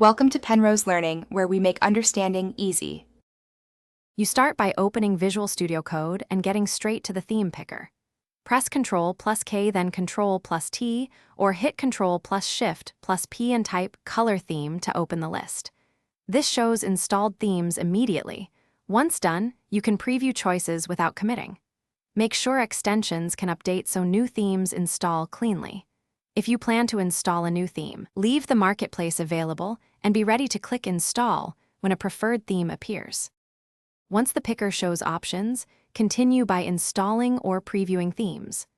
Welcome to Penrose Learning, where we make understanding easy. You start by opening Visual Studio Code and getting straight to the theme picker. Press Ctrl+K then Ctrl+T, or hit Ctrl+Shift+P and type Color Theme to open the list. This shows installed themes immediately. Once done, you can preview choices without committing. Make sure extensions can update so new themes install cleanly. If you plan to install a new theme, leave the marketplace available and be ready to click Install when a preferred theme appears. Once the picker shows options, continue by installing or previewing themes.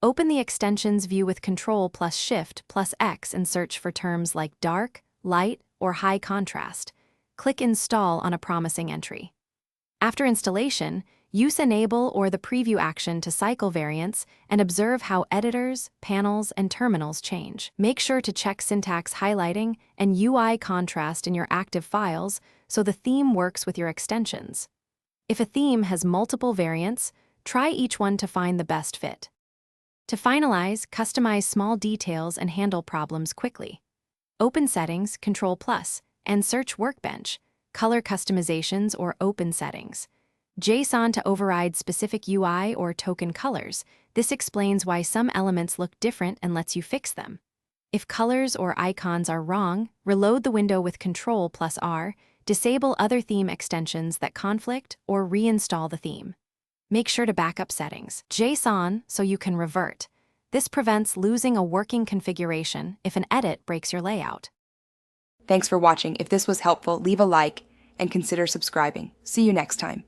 Open the Extensions view with Ctrl+Shift+X and search for terms like dark, light, or high contrast. Click Install on a promising entry. After installation, use Enable or the Preview action to cycle variants and observe how editors, panels, and terminals change. Make sure to check syntax highlighting and UI contrast in your active files so the theme works with your extensions. If a theme has multiple variants, try each one to find the best fit. To finalize, customize small details and handle problems quickly. Open Settings, Ctrl+, and search Workbench, Color Customizations or Open Settings. JSON to override specific UI or token colors. This explains why some elements look different and lets you fix them. If colors or icons are wrong, reload the window with Ctrl+R, disable other theme extensions that conflict, or reinstall the theme. Make sure to backup settings. JSON so you can revert. This prevents losing a working configuration if an edit breaks your layout. Thanks for watching. If this was helpful, leave a like and consider subscribing. See you next time.